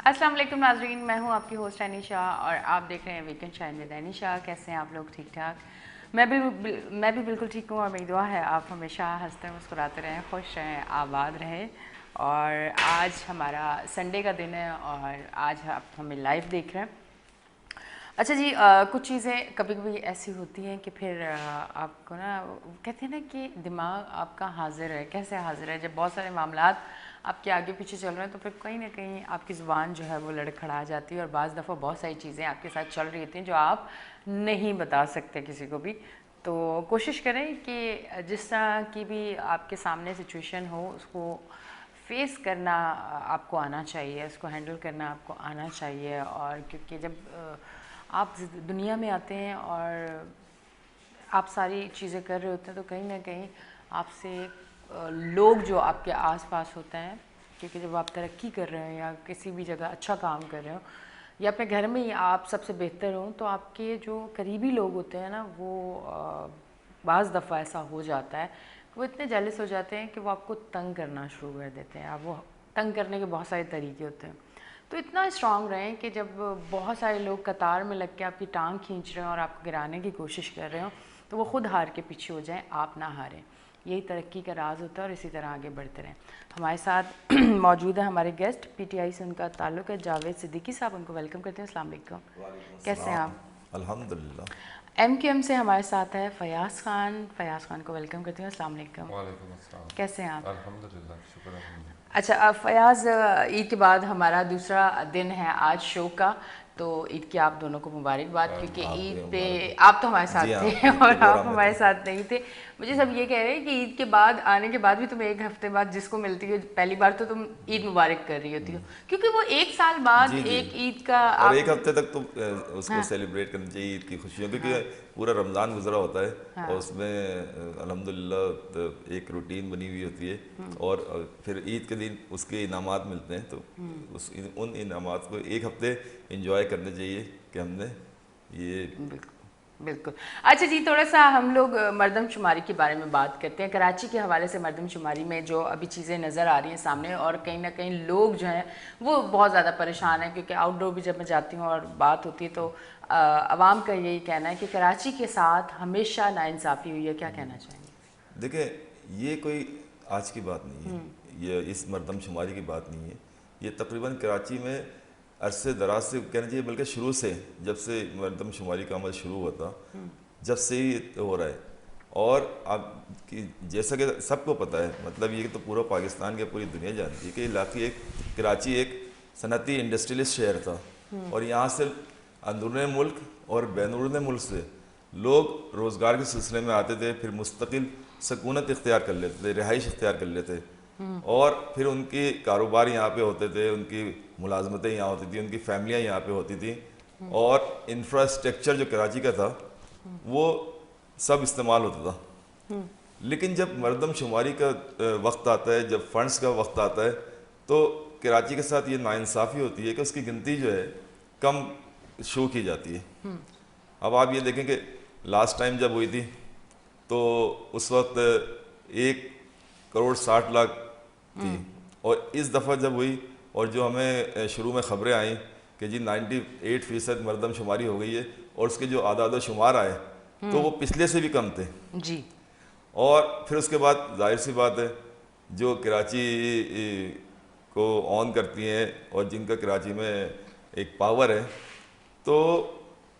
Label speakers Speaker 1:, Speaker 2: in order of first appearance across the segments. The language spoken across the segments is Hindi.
Speaker 1: अस्सलाम वालेकुम नाजरीन, मैं हूं आपकी होस्ट अनीशा और आप देख रहे हैं वीकेंड शाइन विद अनीशा। कैसे हैं आप लोग? ठीक ठाक। मैं भी बिल्कुल ठीक हूँ और मेरी दुआ है आप हमेशा हंसते मुस्कुराते रहें, खुश रहें, आबाद रहें। और आज हमारा संडे का दिन है और आज आप हमें लाइव देख रहे हैं। अच्छा जी, कुछ चीज़ें कभी कभी ऐसी होती हैं कि फिर आपको ना कहते हैं ना कि दिमाग आपका हाजिर है। कैसे हाजिर है? जब बहुत सारे मामलात आपके आगे पीछे चल रहे हैं तो फिर कहीं ना कहीं आपकी ज़ुबान जो है वो लड़खड़ा जाती है और बाज़ दफ़ा बहुत सारी चीज़ें आपके साथ चल रही होती हैं जो आप नहीं बता सकते किसी को भी। तो कोशिश करें कि जिस तरह की भी आपके सामने सिचुएशन हो उसको फेस करना आपको आना चाहिए, उसको हैंडल करना आपको आना चाहिए। और क्योंकि जब आप दुनिया में आते हैं और आप सारी चीज़ें कर रहे होते हैं तो कहीं ना कहीं आपसे लोग जो आपके आसपास होते हैं, क्योंकि जब आप तरक्की कर रहे हो या किसी भी जगह अच्छा काम कर रहे हो या अपने घर में ही आप सबसे बेहतर हो तो आपके जो करीबी लोग होते हैं ना वो बाज़ दफ़ा ऐसा हो जाता है वो इतने जेलस हो जाते हैं कि वो आपको तंग करना शुरू कर देते हैं। अब वो तंग करने के बहुत सारे तरीके होते हैं। तो इतना स्ट्रांग रहें कि जब बहुत सारे लोग कतार में लग के आपकी टांग खींच रहे हैं और आपको गिराने की कोशिश कर रहे हो तो वो खुद हार के पीछे हो जाएं, आप ना हारें। यही तरक्की का राज होता है और इसी तरह आगे बढ़ते रहें। हमारे साथ मौजूद है हमारे गेस्ट, पीटीआई से उनका ताल्लुक़ है, जावेद सिद्दीकी साहब। उनको वेलकम करते हैं। अस्सलाम वालेकुम।
Speaker 2: वालेकुम
Speaker 1: कैसे हैं
Speaker 2: अस्सलाम।
Speaker 1: आप?
Speaker 2: अल्हम्दुलिल्लाह।
Speaker 1: एमक्यूएम से हमारे साथ है फयाज़ खान। फयाज़ खान को वेलकम करती हूँ। अस्सलाम वालेकुम।
Speaker 3: वालेकुम अस्सलाम।
Speaker 1: कैसे हैं आप?
Speaker 3: अल्हम्दुलिल्लाह, शुक्र अल्हम्दुलिल्लाह।
Speaker 1: अच्छा, अब फयाज़, ईद के बाद हमारा दूसरा दिन है आज शो का, तो ईद की आप दोनों को मुबारकबाद। क्योंकि
Speaker 2: आपको
Speaker 1: ईद
Speaker 2: भी
Speaker 1: पे
Speaker 2: मुबारक हो।
Speaker 1: आप तो हमारे
Speaker 2: जी
Speaker 1: साथ थे
Speaker 2: हाँ, ईद के
Speaker 1: और आप
Speaker 2: प्रोग्राम में
Speaker 1: हमारे
Speaker 2: थे।
Speaker 1: साथ नहीं थे। मुझे सब ये कह रहे हैं कि ईद के बाद आने के बाद भी तुम एक हफ्ते बाद जिसको मिलती हो पहली बार तो तुम ईद मुबारक कर रही होती हो, क्योंकि वो एक साल बाद
Speaker 2: जी जी।
Speaker 1: एक ईद का
Speaker 2: और
Speaker 1: आप।
Speaker 2: एक हफ्ते तक तो उसको
Speaker 1: हाँ
Speaker 2: सेलिब्रेट करनी चाहिए ईद की खुशियों, क्योंकि
Speaker 1: हाँ
Speaker 2: पूरा रमज़ान गुजरा होता है
Speaker 1: हाँ।
Speaker 2: और उसमें अल्हम्दुलिल्लाह तो एक रूटीन बनी हुई होती है। और फिर ईद के दिन उसके इनामात मिलते हैं, तो उन इनामात को एक हफ्ते इंजॉय करने चाहिए कि हमने ये।
Speaker 1: बिल्कुल बिल्कुल। अच्छा जी, थोड़ा सा हम लोग मरदमशुमारी के बारे में बात करते हैं। कराची के हवाले से मरदमशुमारी में जो अभी चीज़ें नज़र आ रही हैं सामने, और कहीं ना कहीं लोग जो हैं वो बहुत ज़्यादा परेशान हैं, क्योंकि आउटडोर भी जब मैं जाती हूँ और बात होती है तो आवाम का यही कहना है कि कराची के साथ हमेशा नाइंसाफ़ी हुई है। क्या कहना चाहेंगे?
Speaker 2: देखें, ये कोई आज की बात नहीं है, ये इस मरदमशुमारी की बात नहीं है। ये तकरीबन कराची में अरसे दराज से कहना चाहिए, बल्कि शुरू से, जब से मरदमशुमारी का अमल शुरू हुआ था, जब से ही हो रहा है। और आप कि जैसा कि सबको पता है, मतलब ये तो पूरा पाकिस्तान की पूरी दुनिया जानती है कि इलाकी एक कराची एक सनती इंडस्ट्रियलिस्ट शहर था। और यहाँ से अंदरूनी मुल्क और बैरून मुल्क से लोग रोज़गार के सिलसिले में आते थे, फिर मुस्तकिल सकूनत इख्तियार कर लेते थे, रिहाइश इख्तियार कर लेते, और फिर उनके कारोबार यहाँ पे होते थे, उनकी मुलाजमतें यहाँ होती थी, उनकी फैमिलियाँ यहाँ पे होती थी, और इंफ्रास्ट्रक्चर जो कराची का था वो सब इस्तेमाल होता था। लेकिन जब मरदमशुमारी का वक्त आता है, जब फंड्स का वक्त आता है, तो कराची के साथ ये नाइंसाफ़ी होती है कि उसकी गिनती जो है कम शो की जाती है। अब आप ये देखें कि लास्ट टाइम जब हुई थी तो उस वक्त 1 करोड़ 60 लाख थी, और इस दफ़ा जब हुई और जो हमें शुरू में ख़बरें आई कि जी 98% मरदमशुमारी हो गई है, और उसके जो आदाद शुमार आए तो वो पिछले से भी कम थे।
Speaker 1: जी।
Speaker 2: और फिर उसके बाद जाहिर सी बात है, जो कराची को ऑन करती हैं और जिनका कराची में एक पावर है, तो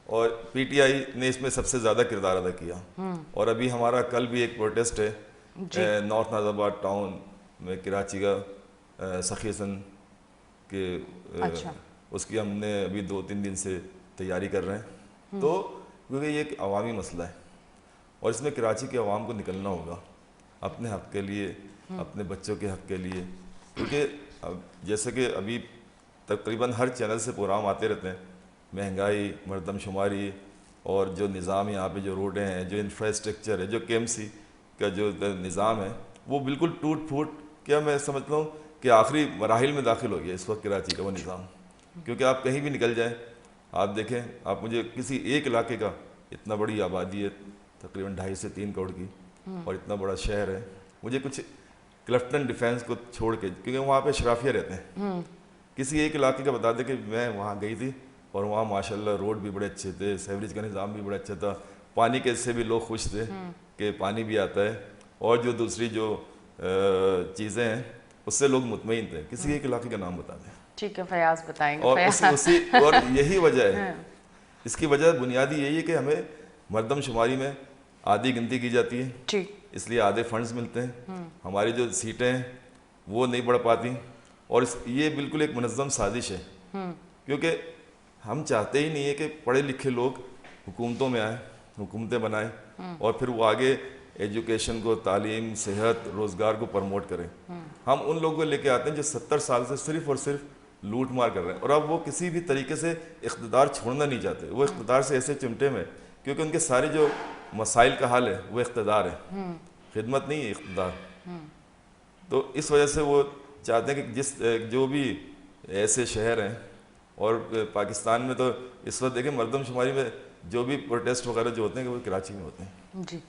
Speaker 2: और पीटीआई ने इसमें सबसे ज़्यादा किरदार अदा किया। और अभी हमारा कल भी एक प्रोटेस्ट है नॉर्थ नाज़ाबाद टाउन में, कराची का सखी हसन के
Speaker 1: अच्छा।
Speaker 2: उसकी हमने अभी 2-3 दिन से तैयारी कर रहे हैं। तो क्योंकि ये एक अवामी मसला है और इसमें कराची के अवाम को निकलना होगा अपने हक़ के लिए, अपने बच्चों के हक़ के लिए। क्योंकि जैसे कि अभी तकरीबन हर चैनल से प्रोग्राम आते रहते हैं, महंगाई, मरदमशुमारी, और जो निज़ाम यहाँ पे जो रोडें हैं, जो इंफ्रास्ट्रक्चर है, जो केएमसी का जो निज़ाम है, वो बिल्कुल टूट फूट, क्या मैं समझता हूँ कि आखिरी मराहिल में दाखिल हो गया इस वक्त कराची का वो निज़ाम। क्योंकि आप कहीं भी निकल जाएँ, आप देखें, आप मुझे किसी एक इलाके का, इतना बड़ी आबादी है तकरीबन 2.5 से 3 करोड़ की, और इतना बड़ा शहर है, मुझे कुछ क्लिफ्टन डिफेंस को छोड़ के, क्योंकि वहाँ पे शराफिया रहते हैं, किसी एक इलाके का बता दें कि मैं वहाँ गई थी और वहाँ माशाल्लाह रोड भी बड़े अच्छे थे, सीवरेज का निज़ाम भी बड़ा अच्छा था, पानी के से भी लोग खुश थे कि पानी भी आता है, और जो दूसरी जो चीज़ें हैं उससे लोग मुतमईन थे। किसी एक इलाके का नाम बता दें।
Speaker 1: ठीक है, फयाज बताएंगे।
Speaker 2: और और यही वजह है,
Speaker 1: हाँ।
Speaker 2: इसकी वजह बुनियादी यही है कि हमें मरदमशुमारी में आधी गिनती की जाती है,
Speaker 1: ठीक।
Speaker 2: इसलिए आधे फंड्स मिलते हैं, हमारी जो सीटें हैं वो नहीं बढ़ पाती, और ये बिल्कुल एक मुनज़्ज़म साजिश है, क्योंकि हम चाहते ही नहीं है कि पढ़े लिखे लोग हुकूमतों में आए, हुकूमतें बनाएं, और फिर वो आगे एजुकेशन को, तालीम, सेहत, रोज़गार को प्रमोट करें। हम उन लोगों को लेके आते हैं जो 70 साल से सिर्फ़ और सिर्फ लूट मार कर रहे हैं, और अब वो किसी भी तरीके से इख्तिदार छोड़ना नहीं चाहते। वो इख्तिदार से ऐसे चिमटे में, क्योंकि उनके सारे जो मसाइल का हल है वो इख्तिदार है, खिदमत नहीं है, इख्तिदार। तो इस वजह से वो चाहते हैं कि जो भी ऐसे शहर हैं, और पाकिस्तान में तो इस वक्त देखें मरदमशुमारी में जो भी प्रोटेस्ट वगैरह जो होते हैं वो कराची में होते हैं
Speaker 1: जी।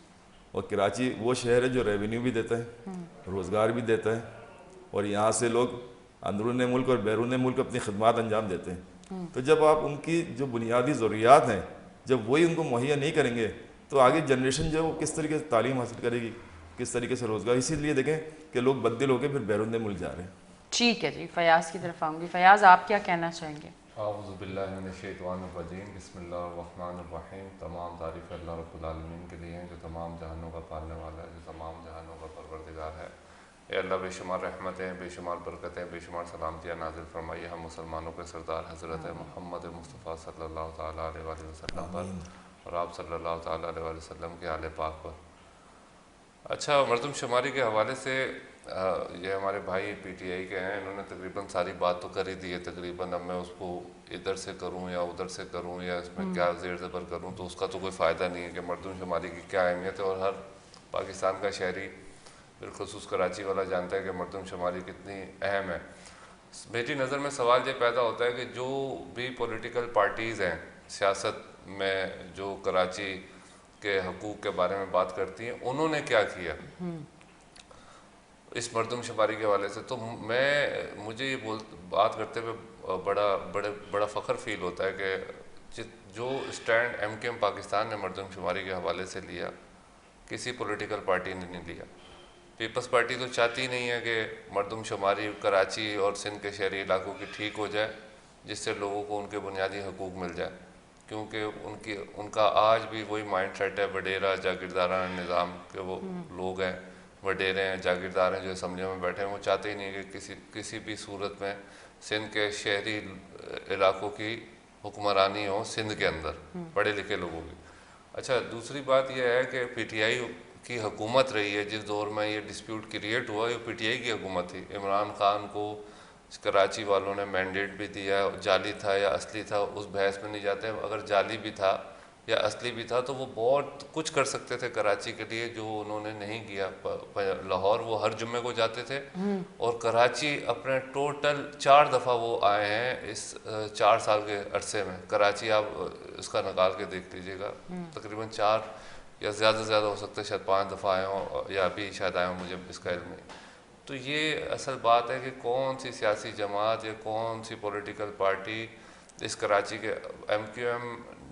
Speaker 2: और कराची वो शहर है जो रेवेन्यू भी देता है, रोज़गार भी देता है, और यहाँ से लोग अंदरून मुल्क और बैरून मुल्क अपनी खदमात अंजाम देते हैं। तो जब आप उनकी जो बुनियादी ज़रूरियात हैं जब वही उनको मुहैया नहीं करेंगे तो आगे जनरेशन जो है वो किस तरीके से तालीम हासिल करेगी, किस तरीके से रोज़गार। इसीलिए देखें कि लोग बददिल होकर फिर बैरून मुल्क जा रहे हैं।
Speaker 1: ठीक है जी, फयाज की तरफ आऊँगी। फयाज, आप क्या कहना चाहेंगे?
Speaker 3: औज़ुबिल्लाहिमिनश्शैतानिर्रजीम, बिस्मिल्लाहिर्रहमानिर्रहीम। तमाम तारीफ़ अल्लाह रब्बुल आलमीन के लिए हैं जो तमाम जहानों का पालने वाला है, जो तमाम जहानों का परवरदिगार है। ए अल्लाह बेशुमार रहमतें, बेशुमार बरकतें, बेशुमार सलामतियाँ नाज़िल फरमाइए हम मुसलमानों के सरदार हज़रत मोहम्मद मुस्तफ़ा सल्लल्लाहु ताला अलैहि वसल्लम पर और आप सल्लल्लाहु ताला अलैहि वसल्लम के आले पाक पर। अच्छा, मरदमशुमारी के हवाले से ये हमारे भाई पीटीआई के हैं, इन्होंने तकरीबन सारी बात तो कर ही दी है तकरीबन। अब मैं उसको इधर से करूं या उधर से करूं या इसमें क्या ज़ेर ज़बर करूं तो उसका तो कोई फ़ायदा नहीं है कि मरदमशुमारी की क्या अहमियत है। और हर पाकिस्तान का शहरी बिलखुसूस कराची वाला जानता है कि मरदमशुमारी कितनी अहम है। मेरी नज़र में सवाल ये पैदा होता है कि जो भी पॉलिटिकल पार्टीज़ हैं सियासत में जो कराची के हकूक़ के बारे में बात करती हैं, उन्होंने क्या किया इस मरदमशुमारी के हवाले से। तो मुझे ये बात करते हुए बड़ा फ़ख्र फील होता है कि जो स्टैंड MKM पाकिस्तान ने मरदमशुमारी के हवाले से लिया किसी पॉलिटिकल पार्टी ने नहीं लिया। पीपल्स पार्टी तो चाहती नहीं है कि मरदमशुमारी कराची और सिंध के शहरी इलाकों की ठीक हो जाए, जिससे लोगों को उनके बुनियादी हकूक़ मिल जाए, क्योंकि उनका आज भी वही माइंड सेट है वडेरा जागीरदाराना निज़ाम के। वो लोग हैं, वडेरे हैं, जागीरदार हैं जो असम्बलियों में बैठे हैं, वो चाहते ही नहीं कि किसी भी सूरत में सिंध के शहरी इलाकों की हुक्मरानी हो सिंध के अंदर पढ़े लिखे लोगों की। अच्छा, दूसरी बात यह है कि PTI की हुकूमत रही है जिस दौर में ये डिस्प्यूट क्रिएट हुआ, ये PTI की हुकूमत थी। इमरान खान को कराची वालों ने मैंडेट भी दिया, जाली था या असली था उस बहस में नहीं जाते। अगर जाली भी था या असली भी था तो वो बहुत कुछ कर सकते थे कराची के लिए, जो उन्होंने नहीं किया। लाहौर वो हर जुम्मे को जाते थे और कराची अपने टोटल 4 दफ़ा वो आए हैं इस 4 साल के अरसे में। कराची आप इसका निकाल के देख लीजिएगा, तकरीबन 4 या ज़्यादा से ज़्यादा हो सकता है शायद 5 दफ़ा आए हों या अभी शायद आए हों, मुझे इसका इल्म नहीं। तो ये असल बात है कि कौन सी सियासी जमात या कौन सी पॉलिटिकल पार्टी इस कराची के MQM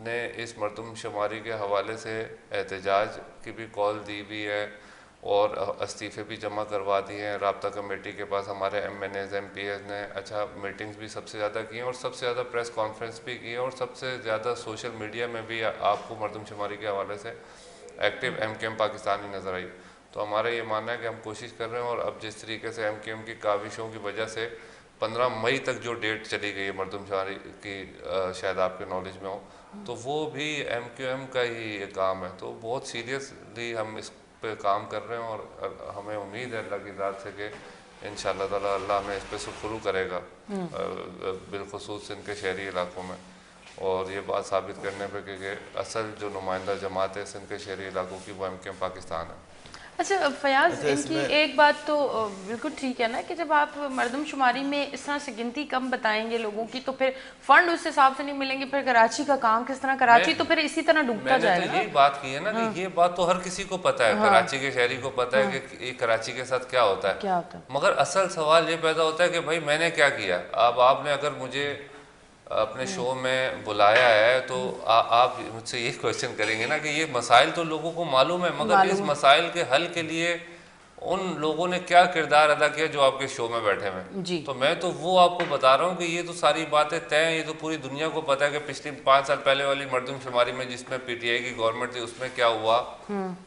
Speaker 3: ने इस मरदमशुमारी के हवाले से एहतजाज की भी कॉल दी भी है और इस्तीफ़े भी जमा करवा दिए हैं राब्ता कमेटी के पास हमारे MNAs MPs ने। अच्छा, मीटिंग्स भी सबसे ज़्यादा की हैं और सबसे ज़्यादा प्रेस कॉन्फ्रेंस भी की है और सबसे ज़्यादा सोशल मीडिया में भी आपको मरदमशुमारी के हवाले से एक्टिव MKM पाकिस्तान ही नज़र आई। तो हमारा ये मानना है कि हम कोशिश कर रहे हैं, और अब जिस तरीके से MKM की काविशों की वजह से 15 मई तक जो डेट चली गई है मरदमशुमारी की, शायद आपके नॉलेज में हो, तो वो भी MQM का ही ये काम है। तो बहुत सीरियसली हम इस पे काम कर रहे हैं और हमें उम्मीद है अल्लाह की ज़ात से कि इंशाअल्लाह ताला अल्लाह हमें इस पर सुरखरू करेगा बिलखुसूस सिंध के शहरी इलाकों में। और ये बात साबित करने पे कि असल जो नुमाइंदा जमात है सिंध के शहरी इलाकों की वो MKM पाकिस्तान है।
Speaker 1: अच्छा फयाज,
Speaker 2: अच्छा,
Speaker 1: इनकी एक बात तो बिल्कुल ठीक है ना कि जब आप मर्दमशुमारी में इस तरह से गिनती कम बताएंगे लोगों की तो फिर फंड उस हिसाब से नहीं मिलेंगे, फिर कराची का काम किस तरह,
Speaker 3: मैं
Speaker 1: कराची तो फिर इसी तरह डूबता
Speaker 3: मैंने तो
Speaker 1: जाएगा ना।
Speaker 3: यही बात की है ना कि ये बात तो हर किसी को पता है, कराची के शहरी को पता है कि ये कराची के साथ क्या होता है।
Speaker 1: क्या होता है?
Speaker 3: मगर असल सवाल ये पैदा होता है कि भाई मैंने क्या किया। अब आपने अगर मुझे अपने शो में बुलाया है तो आप मुझसे ये क्वेश्चन करेंगे ना कि ये मसाइल तो लोगों को मालूम है, मगर इस
Speaker 1: मालूम है।
Speaker 3: मसाइल के हल के लिए उन लोगों ने क्या किरदार अदा किया जो आपके शो में बैठे हुए हैं।
Speaker 1: जी।
Speaker 3: तो मैं तो वो आपको बता रहा हूँ कि ये तो सारी बातें तय हैं, ये तो पूरी दुनिया को पता है कि पिछली 5 साल पहले वाली मर्दमशुमारी में जिसमें पीटीआई की गवर्नमेंट थी उसमें क्या हुआ,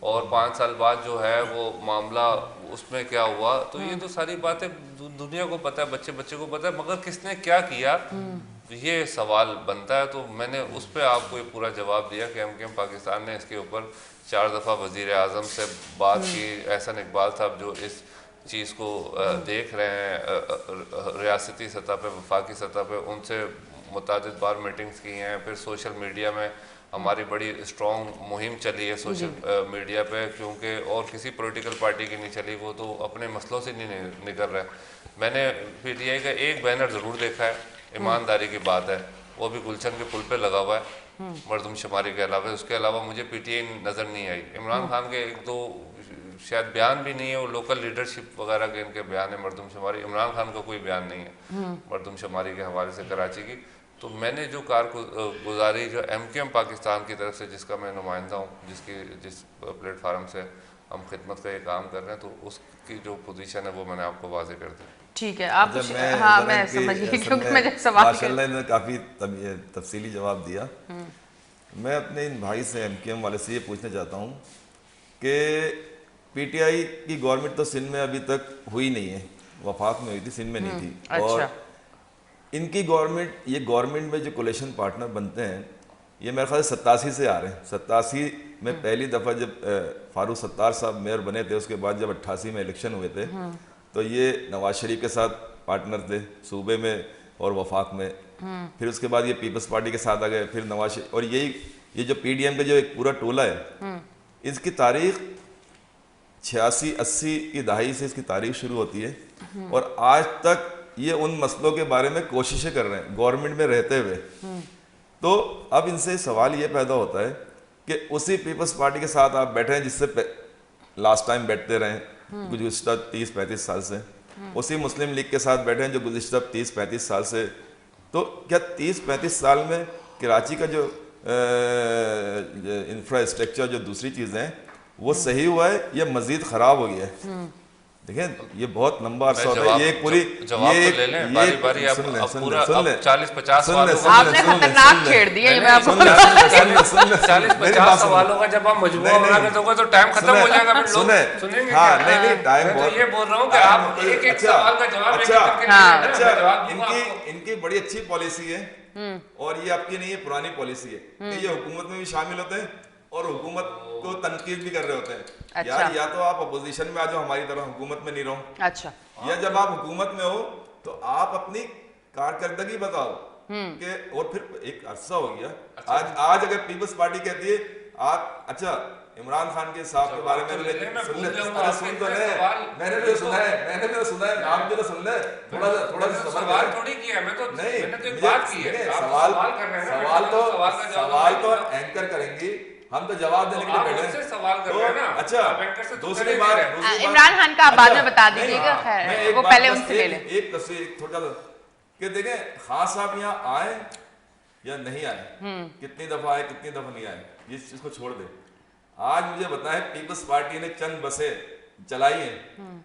Speaker 3: और 5 साल बाद जो है वो मामला उसमें क्या हुआ। तो ये तो सारी बातें दुनिया को पता है, बच्चे बच्चे को पता है, मगर किसने क्या किया ये सवाल बनता है। तो मैंने उस पर आपको ये पूरा जवाब दिया कि एमकेएम पाकिस्तान ने इसके ऊपर 4 दफ़ा वज़ीर आज़म से बात की, एहसन इकबाल साहब जो इस चीज़ को देख रहे हैं रियासती सतह पे, वफाकी सतह पे, उनसे मुतादिद बार मीटिंग्स की हैं। फिर सोशल मीडिया में हमारी बड़ी स्ट्रॉन्ग मुहिम चली है सोशल मीडिया पे, क्योंकि और किसी पॉलिटिकल पार्टी की नहीं चली, वो तो अपने मसलों से नहीं निकल रहा है। मैंने पीटीआई का एक बैनर ज़रूर देखा है, ईमानदारी की बात है, वो भी गुलशन के पुल पे लगा हुआ है मर्दमशुमारी के अलावा। उसके अलावा मुझे पीटीआई नज़र नहीं आई। इमरान खान के एक दो शायद बयान भी नहीं है, वो लोकल लीडरशिप वगैरह के इनके बयान है मर्दमशुमारी। इमरान खान का कोई बयान नहीं है मर्दमशुमारी के हवाले से कराची की। तो मैंने जो कारगुजारी जो एमकेएम पाकिस्तान की तरफ से, जिसका मैं नुमाइंदा हूँ, जिस प्लेटफार्म से हम खिदमत का ये काम कर रहे हैं, तो उसकी जो पोजीशन है वो मैंने आपको वाजे कर दी।
Speaker 1: ठीक है, आप
Speaker 2: जब मैं
Speaker 1: हाँ
Speaker 2: ज़रा
Speaker 1: मैं
Speaker 2: इनकी
Speaker 1: समझ गई
Speaker 2: असल
Speaker 1: क्योंकि
Speaker 2: में
Speaker 1: मैं जब सवाल
Speaker 2: माशाल्लाह इन्होंने काफ़ी तफसीली जवाब दिया। मैं अपने इन भाई से एमकेएम वाले से ये पूछना चाहता हूँ कि पीटीआई की गवर्नमेंट तो सिंध में अभी तक हुई नहीं है, वफाक में हुई थी, सिंध में नहीं थी।
Speaker 1: अच्छा।
Speaker 2: और इनकी गवर्नमेंट, ये गवर्नमेंट में जो कोलेशन पार्टनर बनते हैं ये मेरे ख्याल से 87 से आ रहे हैं। 87 में पहली दफ़ा जब फारूक सत्तार साहब मेयर बने थे, उसके बाद जब 88 में इलेक्शन हुए थे तो ये नवाज शरीफ के साथ पार्टनर थे सूबे में और वफाक में। फिर उसके बाद ये पीपल्स पार्टी के साथ आ गए, फिर नवाज शरीफ। और ये जो पीडीएम का जो एक पूरा टोला है, इसकी तारीख 86-80 की दहाई से इसकी तारीख शुरू होती है और आज तक ये उन मसलों के बारे में कोशिशें कर रहे हैं गवर्नमेंट में रहते हुए। तो अब इनसे सवाल ये पैदा होता है कि उसी पीपल्स पार्टी के साथ आप बैठे हैं जिससे लास्ट टाइम बैठते रहे गुज़िश्ता 30-35 साल से, उसी मुस्लिम लीग के साथ बैठे हैं जो गुज़िश्ता 30-35 साल से। तो क्या 30-35 साल में कराची का जो इंफ्रास्ट्रक्चर, जो दूसरी चीज़ें हैं, वो सही हुआ है या मज़ीद ख़राब हो गया है? देखें ये बहुत लंबा अरसा होता है, ये एक पूरी
Speaker 3: जवाब तो ले लें बारी बारी। आप पूरा 40-50 सवालों का
Speaker 1: आपने खतरनाक छेड़ दिया ये, मैं आपको
Speaker 3: 40-50 सवालों का जब आप मजबूरा बना दोगे तो टाइम खत्म हो जाएगा, फिर लोग सुनेंगे।
Speaker 2: हाँ, नहीं टाइम
Speaker 3: मैं
Speaker 2: बहुत,
Speaker 3: तो ये बोल रहा हूँ कि आप एक सवाल का जवाब
Speaker 2: अच्छा, इनकी बड़ी अच्छी पॉलिसी है और ये आपकी नहीं है, पुरानी पॉलिसी है कि ये हुकूमत में भी शामिल होते हैं और हुकूमत को तनकीद भी कर रहे होते हैं।
Speaker 1: अच्छा।
Speaker 2: यार या तो आप अपोजिशन में आ जाओ हमारी तरह, हुकूमत में नहीं रहो।
Speaker 1: अच्छा।
Speaker 2: या जब आप हुकूमत में हो तो आप अपनी कारकर्दगी बताओ कि, और फिर एक अरसा हो गया। आज अगर पीपल्स पार्टी कहती है आप, अच्छा इमरान खान के साहब के बारे में सुन तो ले, मैंने भी सुना है, आप भी तो सुन ले, थोड़ा सा
Speaker 3: सवाल थोड़ी किया मैं तो,
Speaker 2: नहीं
Speaker 3: मैंने तो एक बात की है।
Speaker 2: सवाल तो एंकर करेंगे, हम तो जवाब देने के लिए बैठे हैं।
Speaker 3: सवाल कर रहे हैं ना।
Speaker 2: अच्छा, दूसरी बात
Speaker 1: इमरान खान का आप बाद में बता दीजिएगा, खैर वो पहले उनसे ले लें।
Speaker 2: एक तस्वीर थोड़ा कि देखें खान साहब यहाँ आए या नहीं आए, कितनी दफा आए कितनी दफा नहीं आए, इस चीज को छोड़ दे। आज मुझे बताएं पीपल्स पार्टी ने चंद बसें चलाई हैं,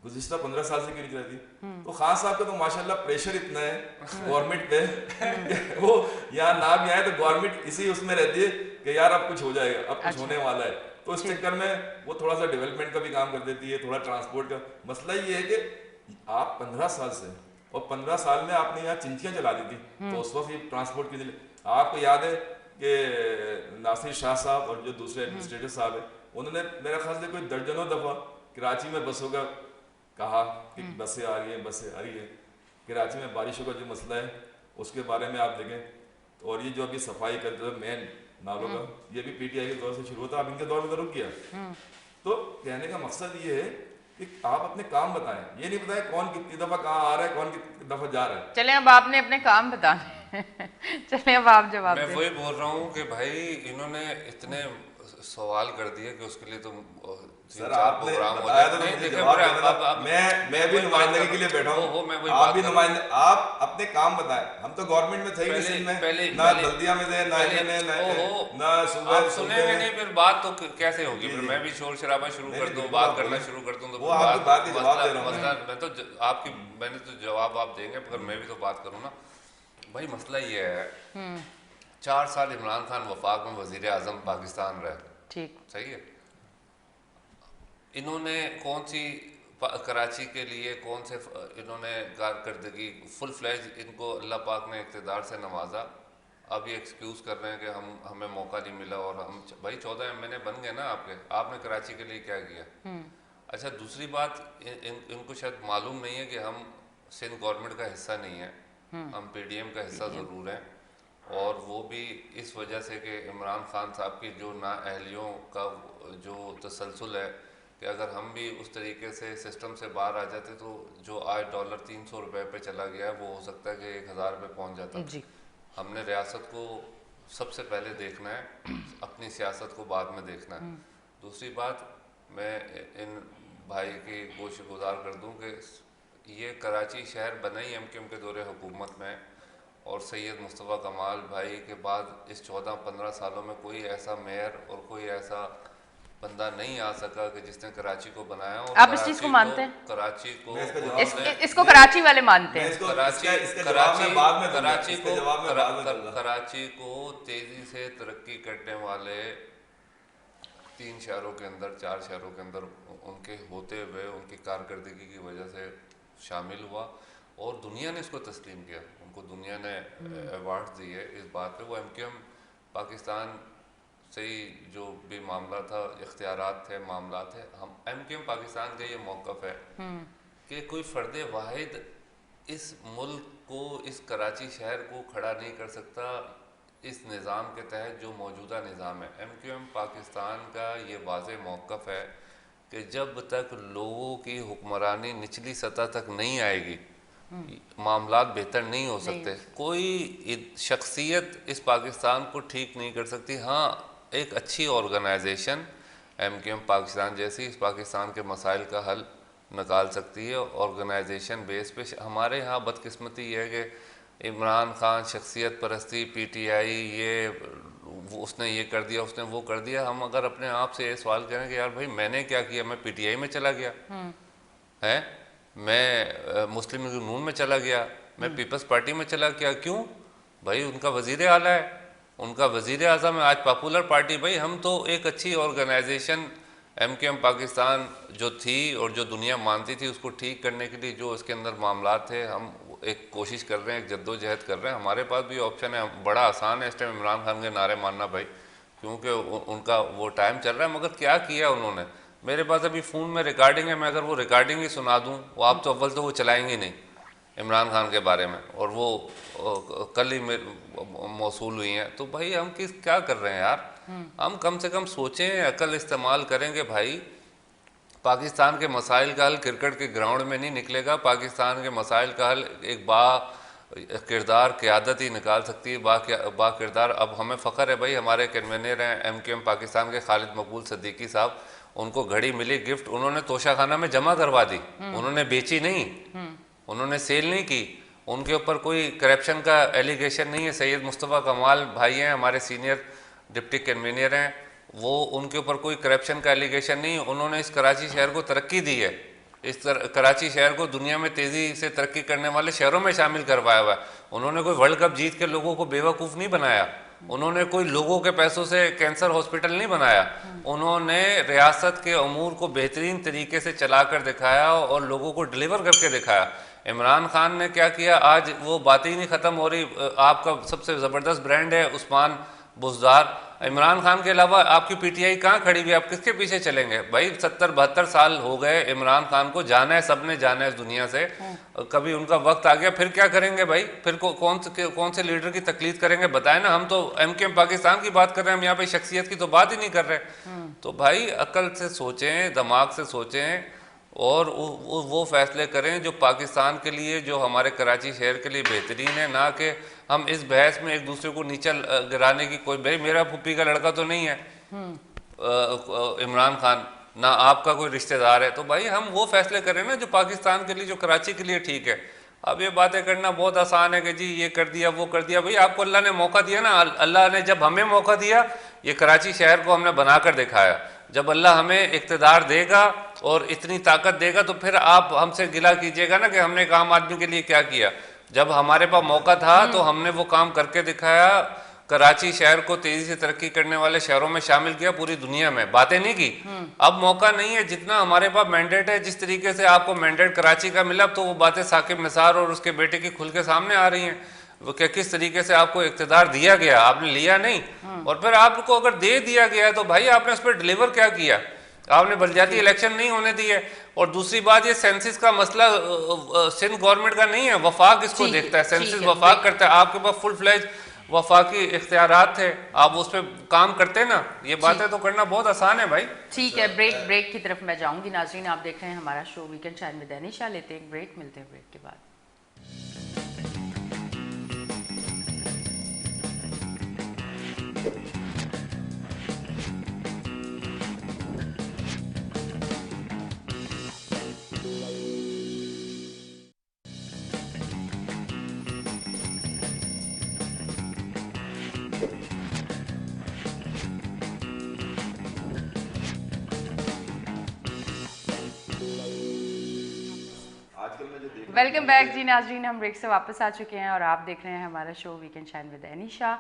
Speaker 2: गुज़िश्ता 15 साल से क्यों नहीं चलाई थी? तो खान साहब का तो माशाल्लाह प्रेशर इतना है गवर्नमेंट पे वो यहाँ ना भी आए तो गवर्नमेंट इसी उसमें रहती है कि यार अब कुछ हो जाएगा, अब कुछ होने वाला है। तो इस चक्कर में वो थोड़ा सा डेवलपमेंट का भी काम कर देती है, थोड़ा ट्रांसपोर्ट का। मसला ये है कि आप 15 साल से, और 15 साल में आपने यहाँ चिंचियाँ चला दी थी, तो उस वक्त ये ट्रांसपोर्ट के लिए आपको याद है कि नासिर शाह साहब और जो दूसरे एडमिनिस्ट्रेटर साहब है, उन्होंने मेरा ख्याल से कोई दर्जनों दफ़ा कराची में बसों का कहा कि बसें आ रही है। कराची में बारिशों का जो मसला है उसके बारे में आप देखें। और ये जो अभी सफाई करते थे मेन नालों का, ये भी पीटीआई के दौर से शुरू होता, अब इनके दौर में तो रुक गया। तो कहने का मकसद ये है कि आप अपने काम बताएं, ये नहीं बताएं कौन कितनी दफा कहाँ आ रहा है, कौन कितनी दफा जा रहा है।
Speaker 1: चलें अब आपने अपने काम बताने चलें अब आप जवाब
Speaker 3: मैं
Speaker 1: दें।
Speaker 3: वही बोल रहा हूँ कि भाई इन्होंने इतने सवाल कर दिए कि उसके लिए तो
Speaker 2: सर आपने बताया तो मुझे जवाब देना था। मैं भी नुमाइंदगी के लिए बैठा हूँ, आप भी नुमाइंदे, आप अपने काम बताएं। हम तो गवर्नमेंट में थे ही नहीं में, ना बल्दिया में थे, ना ना सुबह।
Speaker 3: आप सुनेंगे नहीं फिर बात तो कैसे होगी? फिर मैं भी शोर शराबा शुरू कर दूं, बात करना शुरू कर दूं, तो
Speaker 2: वो आपकी बात ही जवाब दे रहा हूँ
Speaker 3: मैं तो आपकी, मैंने तो जवाब आप देंगे मगर मैं भी तो बात करूँ ना भाई। मसला ये है 4 साल इमरान खान वफाक में वजीर आजम पाकिस्तान रहे,
Speaker 1: ठीक
Speaker 3: सही है। इन्होंने कौन सी कराची के लिए कौन से इन्होंने कारकर्दगी फुल फ्लैज, इनको अल्लाह पाक ने इक़्तिदार से नवाजा। अब ये एक्सक्यूज़ कर रहे हैं कि हमें मौका नहीं मिला और हम भाई 14 MNA बन गए ना आपके, आपने कराची के लिए क्या किया? अच्छा दूसरी बात, इनको शायद मालूम नहीं है कि हम सिंध गवर्नमेंट का हिस्सा नहीं है, हम PDM का हिस्सा ज़रूर हैं। और वो भी इस वजह से कि इमरान खान साहब की जो नाअहलियों का जो तसलसल है कि अगर हम भी उस तरीके से सिस्टम से बाहर आ जाते तो जो आज डॉलर 300 रुपये पे चला गया है वो हो सकता है कि 1000 रुपये पहुँच जाता
Speaker 1: जी।
Speaker 3: हमने रियासत को सबसे पहले देखना है, अपनी सियासत को बाद में देखना है। दूसरी बात, मैं इन भाई की गोश गुजार कर दूं कि ये कराची शहर बना ही MKM के दौरे हुकूमत में, और सैयद मुस्तफ़ा कमाल भाई के बाद इस 14-15 सालों में कोई ऐसा मेयर और कोई ऐसा बंदा नहीं आ सका कि जिसने कराची को बनाया। और
Speaker 1: आप इस चीज को मानते हैं?
Speaker 3: कराची को
Speaker 1: इसको कराची वाले मानते हैं?
Speaker 3: कराची को तेजी से तरक्की करने वाले 3 शहरों के अंदर, 4 शहरों के अंदर उनके होते हुए उनकी कारकर्दगी की वजह से शामिल हुआ और दुनिया ने इसको तस्लीम किया। उनको दुनिया ने अवार्ड दिए इस बात पे। वो MKM पाकिस्तान से ही जो भी मामला था, इख्तियारात थे, मामला थे, हम MKM पाकिस्तान का ये मौक़िफ़ है कि कोई फ़र्द वाहिद इस मुल्क को, इस कराची शहर को खड़ा नहीं कर सकता इस निज़ाम के तहत जो मौजूदा निज़ाम है। MKM पाकिस्तान का ये वाज़ेह मौक़िफ़ है कि जब तक लोगों की हुक्मरानी निचली सतह तक नहीं आएगी मामलात बेहतर नहीं हो सकते। कोई शख्सियत इस पाकिस्तान को ठीक नहीं कर सकती। हाँ, एक अच्छी ऑर्गेनाइजेशन MKM पाकिस्तान जैसी इस पाकिस्तान के मसाइल का हल निकाल सकती है ऑर्गेनाइजेशन बेस पे। हमारे यहाँ बदकिस्मती ये है कि इमरान खान शख्सियत परस्ती, PTI, ये उसने ये कर दिया, उसने वो कर दिया। हम अगर अपने आप से ये सवाल करें कि यार भाई मैंने क्या किया? मैं PTI में चला गया है, मैं मुस्लिम लीग नून में चला गया, मैं पीपल्स पार्टी में चला गया। क्यों भाई? उनका वजीर आला है, उनका वजीर आज़म है, आज पॉपुलर पार्टी। भाई हम तो एक अच्छी ऑर्गेनाइजेशन MKM पाकिस्तान जो थी और जो दुनिया मानती थी उसको ठीक करने के लिए जो उसके अंदर मामलात थे, हम एक कोशिश कर रहे हैं, एक जद्दोजहद कर रहे हैं। हमारे पास भी ऑप्शन है, बड़ा आसान है इस टाइम इमरान खान के नारे मानना भाई, क्योंकि उनका वो टाइम चल रहा है। मगर क्या किया उन्होंने? मेरे पास अभी फ़ोन में रिकॉर्डिंग है, मैं अगर वो रिकॉर्डिंग ही सुना दूँ, वो आप तो अव्वल तो वो चलाएंगे नहीं इमरान खान के बारे में, और वो कल ही मौसूल हुई हैं। तो भाई हम क्या कर रहे हैं यार? हम कम से कम सोचें, अकल इस्तेमाल करें कि भाई पाकिस्तान के मसाइल का हल क्रिकेट के ग्राउंड में नहीं निकलेगा। पाकिस्तान के मसाइल का हल एक किरदार क़यादत ही निकाल सकती है, बा किरदार। अब हमें फ़ख्र है भाई, हमारे कन्वीनर हैं MKM पाकिस्तान के खालिद मकबूल सिद्दीकी साहब, उनको घड़ी मिली गिफ्ट, उन्होंने तोशाखाना में जमा करवा दी, उन्होंने बेची नहीं, उन्होंने सेल नहीं की, उनके ऊपर कोई करप्शन का एलिगेशन नहीं है। सैयद मुस्तफ़ा कमाल भाई हैं, हमारे सीनियर डिप्टी कन्वीनर हैं, वो उनके ऊपर कोई करप्शन का एलिगेशन नहीं है। उन्होंने इस कराची शहर को तरक्की दी है, इस कराची शहर को दुनिया में तेज़ी से तरक्की करने वाले शहरों में शामिल करवाया हुआ है। उन्होंने कोई वर्ल्ड कप जीत के लोगों को बेवकूफ़ नहीं बनाया, उन्होंने कोई लोगों के पैसों से कैंसर हॉस्पिटल नहीं बनाया, उन्होंने रियासत के अमूर को बेहतरीन तरीके से चला कर दिखाया और लोगों को डिलीवर करके दिखाया। इमरान खान ने क्या किया? आज वो बात ही नहीं ख़त्म हो रही। आपका सबसे ज़बरदस्त ब्रांड है उस्मान बुज़दार, इमरान खान के अलावा आपकी पीटीआई कहाँ खड़ी हुई है? आप किसके पीछे चलेंगे भाई? 70-72 साल हो गए इमरान खान को, जाना है, सबने जाना है इस दुनिया से। कभी उनका वक्त आ गया फिर क्या करेंगे भाई? फिर कौन से लीडर की तकलीद करेंगे? बताए ना, हम तो एमकेएम पाकिस्तान की बात कर रहे हैं, हम यहाँ पे शख्सियत की तो बात ही नहीं कर रहे। तो भाई अक्ल से सोचें, दिमाग से सोचें और वो फैसले करें जो पाकिस्तान के लिए, जो हमारे कराची शहर के लिए बेहतरीन है, ना कि हम इस बहस में एक दूसरे को नीचे गिराने की। कोई भाई मेरा फूफी का लड़का तो नहीं है इमरान खान, ना आपका कोई रिश्तेदार है, तो भाई हम वो फैसले करें ना जो पाकिस्तान के लिए, जो कराची के लिए ठीक है। अब ये बातें करना बहुत आसान है कि जी ये कर दिया वो कर दिया। भाई आपको अल्लाह ने मौका दिया ना, अल्लाह ने जब हमें मौका दिया, ये कराची शहर को हमने बनाकर दिखाया। जब अल्लाह हमें इक़्तिदार देगा और इतनी ताकत देगा तो फिर आप हमसे गिला कीजिएगा ना कि हमने एक आम आदमी के लिए क्या किया। जब हमारे पास मौका था तो हमने वो काम करके दिखाया, कराची शहर को तेजी से तरक्की करने वाले शहरों में शामिल किया, पूरी दुनिया में बातें नहीं की। अब मौका नहीं है, जितना हमारे पास मैंडेट है, जिस तरीके से आपको मैंडेट कराची का मिला, तो वो बातें साकिब निसार और उसके बेटे की खुल के सामने आ रही हैं कि किस तरीके से आपको इक़्तिदार दिया गया, आपने लिया नहीं। और फिर आपको अगर दे दिया गया है तो भाई आपने उस पर डिलीवर क्या किया? आपने बलदियाती इलेक्शन नहीं होने दिए। और दूसरी बात, ये सेंसिस का मसला सिंध गवर्नमेंट का नहीं है, वफाक इसको देखता है, सेंसिस वफाक करता है। आपके पास फुल फ्लैज वफाकी इख्तियारात थे, आप उस पर काम करते ना, ये बातें तो करना बहुत आसान है भाई।
Speaker 1: ठीक है, ब्रेक की तरफ मैं जाऊंगी। नाज़रीन आप देख रहे हैं हमारा show weekend shine with Anisha. लेते हैं एक ब्रेक, मिलते हैं ब्रेक के बाद। वेलकम बैक जी नाजरीन, हम ब्रेक से वापस आ चुके हैं और आप देख रहे हैं हमारा show weekend shine with Anisha.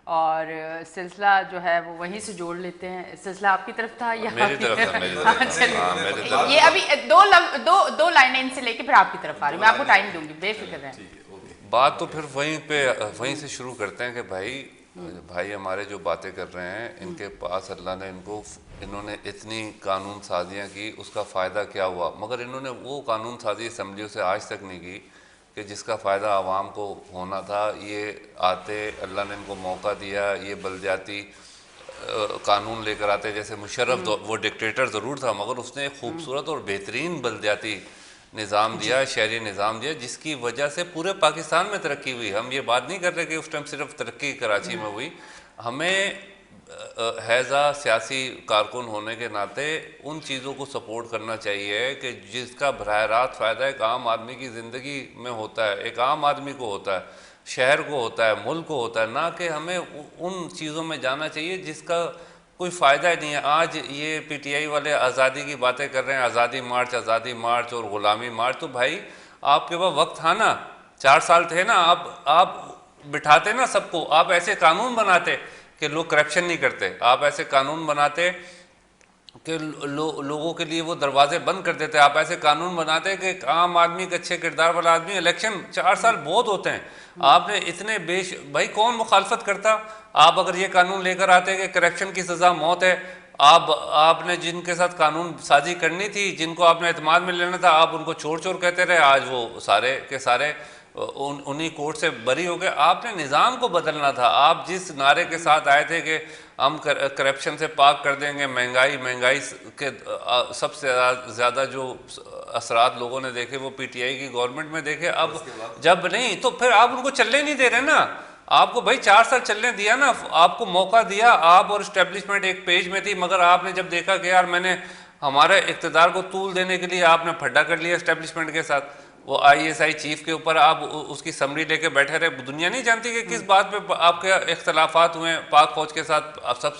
Speaker 1: और सिलसिला जो है वो वहीं से जोड़ लेते हैं। सिलसिला आपकी तरफ था या
Speaker 3: मेरी तरफ था, मेरी तरफ था।
Speaker 1: ये अभी दो लाइनें इनसे लेके फिर आपकी तरफ आ रही हूँ, मैं आपको टाइम दूंगी, बेफिक्र रहें।
Speaker 3: बात तो फिर वहीं से शुरू करते हैं कि भाई हमारे जो बातें कर रहे हैं, इनके पास अल्लाह ने इन्होंने इतनी कानून साजियाँ की, उसका फ़ायदा क्या हुआ? मगर इन्होंने वो कानून साजी असम्बलियों से आज तक नहीं की कि जिसका फ़ायदा आवाम को होना था। ये आते, अल्लाह ने इनको मौका दिया, ये बलदियाती कानून लेकर आते। जैसे मुशर्रफ, वो डिक्टेटर ज़रूर था मगर उसने एक खूबसूरत और बेहतरीन बलदियाती निज़ाम दिया, शहरी निज़ाम दिया, जिसकी वजह से पूरे पाकिस्तान में तरक्की हुई। हम ये बात नहीं कर रहे कि उस टाइम सिर्फ तरक्की कराची में हुई। हमें हैज़ा सियासी कारकुन होने के नाते उन चीज़ों को सपोर्ट करना चाहिए कि जिसका बराह रास्त फ़ायदा एक आम आदमी की ज़िंदगी में होता है, एक आम आदमी को होता है, शहर को होता है, मुल्क को होता है, ना कि हमें उन चीज़ों में जाना चाहिए जिसका कोई फ़ायदा ही नहीं है। आज ये पीटीआई वाले आज़ादी की बातें कर रहे हैं, आज़ादी मार्च और ग़ुलामी मार्च। तो भाई आपके पास वक्त था ना, 4 साल थे ना, आप बिठाते ना सबको, आप ऐसे कानून बनाते कि लोग करप्शन नहीं करते, आप ऐसे कानून बनाते कि लोगों के लिए वो दरवाजे बंद कर देते, आप ऐसे कानून बनाते कि एक आम आदमी, एक अच्छे किरदार वाला आदमी, इलेक्शन 4 साल बहुत होते हैं, आपने इतने भाई कौन मुखालफत करता? आप अगर ये कानून लेकर आते कि करप्शन की सज़ा मौत है, आपने जिनके साथ कानून साजी करनी थी, जिनको आपने एतमाद में लेना था, आप उनको चोर कहते रहे। आज वो सारे के सारे उन्हीं कोर्ट से बरी हो गए। आपने निज़ाम को बदलना था। आप जिस नारे के साथ आए थे कि हम करप्शन से पाक कर देंगे, महंगाई के सबसे ज़्यादा जो असरात लोगों ने देखे वो पीटीआई की गवर्नमेंट में देखे। अब जब नहीं तो फिर आप उनको चलने नहीं दे रहे ना। आपको भाई 4 साल चलने दिया ना, आपको मौका दिया, आप और इस्टेब्लिशमेंट एक पेज में थी, मगर आपने जब देखा कि यार मैंने हमारे इक़्तिदार को तूल देने के लिए आपने फड्डा कर लिया इस्टेब्लिशमेंट के साथ। वो ISI चीफ के ऊपर आप उसकी समरी लेके बैठे रहे। दुनिया नहीं जानती कि किस बात पे आपके इख्तलाफात हुए हैं पाक फौज के साथ।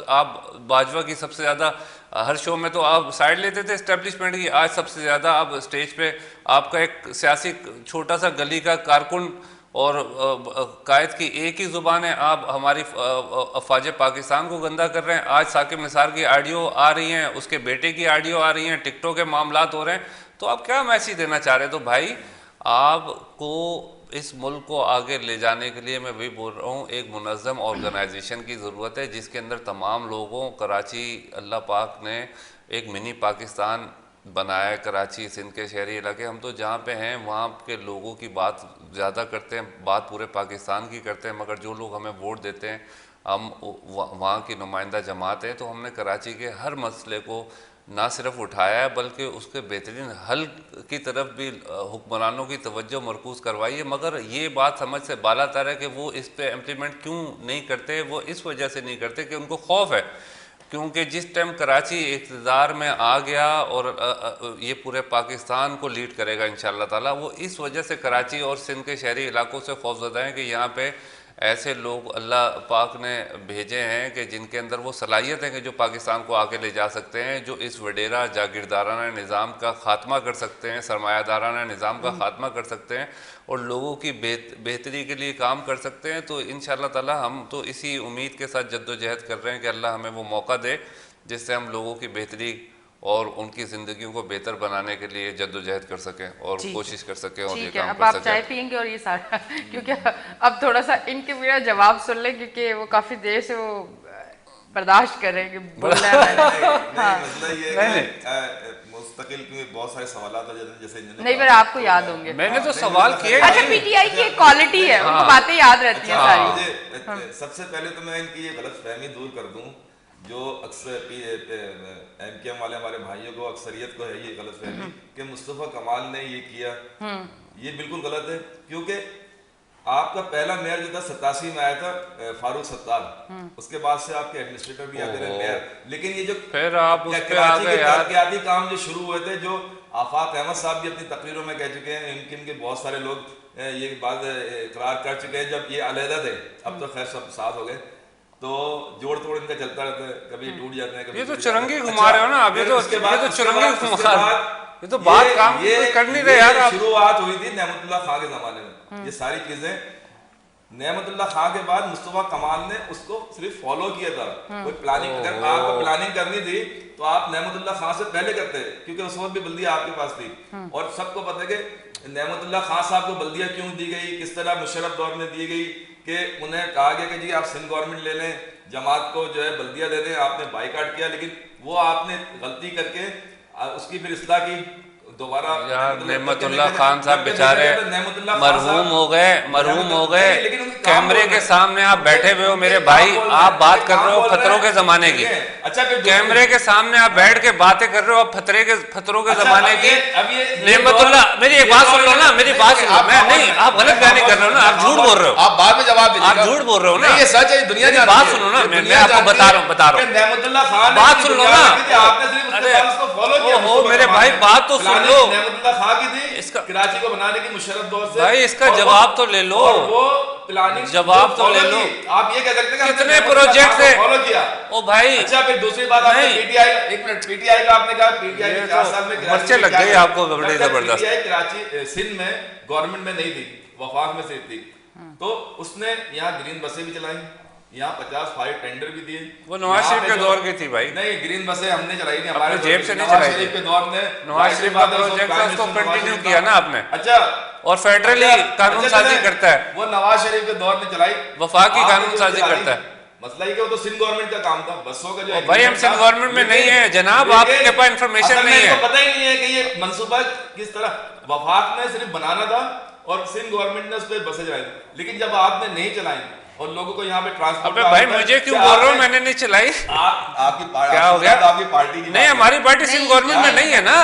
Speaker 3: आप बाजवा की सबसे ज़्यादा, हर शो में तो आप साइड लेते थे इस्टेब्लिशमेंट की, आज सबसे ज़्यादा आप स्टेज पे आपका एक सियासी छोटा सा गली का कारकुन और कायद की एक ही ज़ुबान है। आप हमारी अफवाज पाकिस्तान को गंदा कर रहे हैं। आज साकिब निसार की ऑडियो आ रही हैं, उसके बेटे की ऑडियो आ रही हैं, टिकटॉक के मामलात हो रहे हैं। तो आप क्या मैसेज देना चाह रहे हैं? तो भाई आपको इस मुल्क को आगे ले जाने के लिए मैं वही बोल रहा हूँ, एक मुनज़्ज़म ऑर्गेनाइजेशन की ज़रूरत है जिसके अंदर तमाम लोगों, कराची अल्लाह पाक ने एक मिनी पाकिस्तान बनाया है, कराची सिंध के शहरी इलाके, हम तो जहाँ पे हैं वहाँ के लोगों की बात ज़्यादा करते हैं, बात पूरे पाकिस्तान की करते हैं, मगर जो लोग हमें वोट देते हैं, हम वहाँ की नुमाइंदा जमात है, तो हमने कराची के हर मसले को ना सिर्फ उठाया है बल्कि उसके बेहतरीन हल की तरफ भी हुक्मरानों की तवज्जो मरकूज़ करवाई है। मगर ये बात समझ से बालातर है कि वो इस पे इम्प्लीमेंट क्यों नहीं करते। वो इस वजह से नहीं करते कि उनको खौफ है, क्योंकि जिस टाइम कराची इक़्तिदार में आ गया और ये पूरे पाकिस्तान को लीड करेगा इंशाअल्लाह ताला, वो इस वजह से कराची और सिंध के शहरी इलाकों से खौफज़दा हैं कि यहाँ पे ऐसे लोग अल्लाह पाक ने भेजे हैं कि जिनके अंदर वो सलाहियत है कि जो पाकिस्तान को आगे ले जा सकते हैं, जो इस वडेरा जागीरदाराना निज़ाम का ख़ात्मा कर सकते हैं, सरमायादाराना निज़ाम का ख़ात्मा कर सकते हैं और लोगों की बेहतरी के लिए काम कर सकते हैं। तो इंशाअल्लाह ताला हम तो इसी उम्मीद के साथ जद्दोजहद कर रहे हैं कि अल्लाह हमें वो मौका दे जिससे हम लोगों की बेहतरी और उनकी ज़िंदगियों को बेहतर बनाने के लिए जद्दोजहद कर सकें और कोशिश कर सकें और ये काम
Speaker 1: अब
Speaker 3: कर
Speaker 1: आप
Speaker 3: सकें।
Speaker 1: चाय पियेंगे और ये सारा क्योंकि अब थोड़ा सा इनके मेरा जवाब सुन लें, क्योंकि वो काफ़ी देर से वो बर्दाश्त कर रहे हैं कि बोलना है मैंने। हाँ
Speaker 2: मसला ये है मुस्तकिल क्योंकि बहुत सारे सवाल जैसे
Speaker 1: नहीं, पर आपको याद होंगे।
Speaker 3: मैंने तो सवाल किए।
Speaker 1: अच्छा, पीटीआई की एक क्वालिटी है, उनको बातें याद रहती हैं सारी।
Speaker 2: सबसे पहले तो मैं इनकी ये गलतफहमी दूर कर दूं जो अक्सर एमकेएम वाले हमारे भाइयों को, अक्सरियत को है ये गलतफहमी कि मुस्तफ़ा कमाल ने ये किया, ये बिल्कुल गलत है। क्योंकि आपका पहला मेयर जो था 87 में आया था फारूक सत्तार, उसके बाद से आपके एडमिनिस्ट्रेटर भी आते रहे मेयर, लेकिन ये जो
Speaker 3: फिर आप उस पे
Speaker 2: कराची
Speaker 3: आ
Speaker 2: के
Speaker 3: गए यार।
Speaker 2: तरक्याती काम जो शुरू हुए थे, जो आफाक अहमद साहब भी अपनी तकरीरों में कह चुके हैं, इनके बहुत सारे लोग ये बात इकरार कर चुके हैं जब ये अलहदा थे, अब तो खैर सब साथ हो गए, तो जोड़ तोड़ इनका चलता रहता है, कभी टूट जाते हैं, कभी
Speaker 3: ये तो चुरंगी घुमा रहे हो ना आप, ये तो चुरंगी घुमा, ये तो बात काम कर नहीं रहे यार आप।
Speaker 2: शुरुआत हुई थी नेमतुल्लाह खां के जमाने में, ये सारी चीजें नेमतुल्लाह खां के बाद मुस्तफा कमाल ने उसको सिर्फ फॉलो किया था। कोई प्लानिंग, अगर आपको प्लानिंग करनी थी तो आप नेमतुल्लाह खां से पहले करते, क्योंकि उस वक्त भी बल्दिया आपके पास थी और सबको पता है कि नेमतुल्लाह खां साहब को बल्दिया क्यों दी गई, किस तरह मुशर्रफ दौर में दी गई कि उन्हें कहा गया कि जी आप सिंध गवर्नमेंट ले लें, जमात को जो है बल्दिया दे दें, आपने बाइकाट किया, लेकिन वो आपने गलती करके उसकी फिर इस्लाह की दोबारा।
Speaker 3: यार नेमतुल्लाह खान साहब बेचारे मरहूम हो गए, कैमरे के सामने आप बैठे हुए हो मेरे भाई, आप बात कर रहे हो खतरों के जमाने की। अच्छा, कैमरे के सामने आप बैठ के बातें कर रहे हो अब खतरों के जमाने की। नेमतुल्लाह, मेरी एक बात सुन लो ना, मेरी बात सुन लो। मैं नहीं, आप गलत बयानी कर रहे हो ना, आप झूठ बोल रहे हो, आप बाद में जवाब दीजिए, आप झूठ बोल रहे हो ना, ये सच है, दुनिया की बात सुनो ना, मैं आपको बता रहा हूँ, नेमतुल्लाह खान बात सुन लो ना। अरे मेरे भाई बात तो सुन लो,
Speaker 2: नेमतुल्लाह खां की थी इसका कराची को बनाने की मुशर्रफ दौर से
Speaker 3: भाई, इसका जवाब तो ले लो,
Speaker 2: वो प्लानिंग
Speaker 3: जवाब तो ले लो।
Speaker 2: आप ये कह सकते हैं
Speaker 3: कितने प्रोजेक्ट थे
Speaker 2: फॉलो किया
Speaker 3: ओ भाई।
Speaker 2: अच्छा, फिर दूसरी बात आपने पीटीआई, एक मिनट, पीटीआई का आपने कहा पीटीआई के 4 साल में
Speaker 3: बच्चे लग गए आपको बड़े जबरदस्त।
Speaker 2: पीटीआई कराची सिंध में गवर्नमेंट में नहीं थी, वफाक में सिर्फ थी, तो उसने यहाँ ग्रीन बसें भी चलाई, यहाँ 50 फायर टेंडर भी दिए।
Speaker 3: वो नवाज शरीफ के दौर की थी भाई।
Speaker 2: नहीं, ग्रीन बसें हमने चलाई थी, हमारे
Speaker 3: जेब से नहीं चलाई।
Speaker 2: नवाज शरीफ के दौर में
Speaker 3: नवाज शरीफ का प्रोजेक्ट था, उसको कंटिन्यू किया ना आपने।
Speaker 2: अच्छा,
Speaker 3: और फेडरली कानून साजी करता है,
Speaker 2: वो नवाज शरीफ के दौर में चलाई,
Speaker 3: वफाकी कानून साजी करता है।
Speaker 2: मसला ये कि वो तो सिंध गवर्नमेंट का काम था, बसों का जो
Speaker 3: भाई हम सिंध गवर्नमेंट में नहीं है जनाब, आपके पास इंफॉर्मेशन नहीं है,
Speaker 2: पता ही नहीं है कि ये मंसूबा किस तरह वफाक ने सिर्फ बनाना था और सिंध गवर्नमेंट ने उस पर बसें चलाई, लेकिन जब आपने नहीं चलाई और लोगों को यहाँ पे ट्रांसपोर्ट।
Speaker 3: अबे भाई मुझे क्यों बोल रहे हो, मैंने नहीं चलाई।
Speaker 2: आपकी
Speaker 3: क्या हो गया,
Speaker 2: आपकी पार्टी
Speaker 3: नहीं, हमारी पार्टी सिंध गवर्नमेंट में नहीं है ना,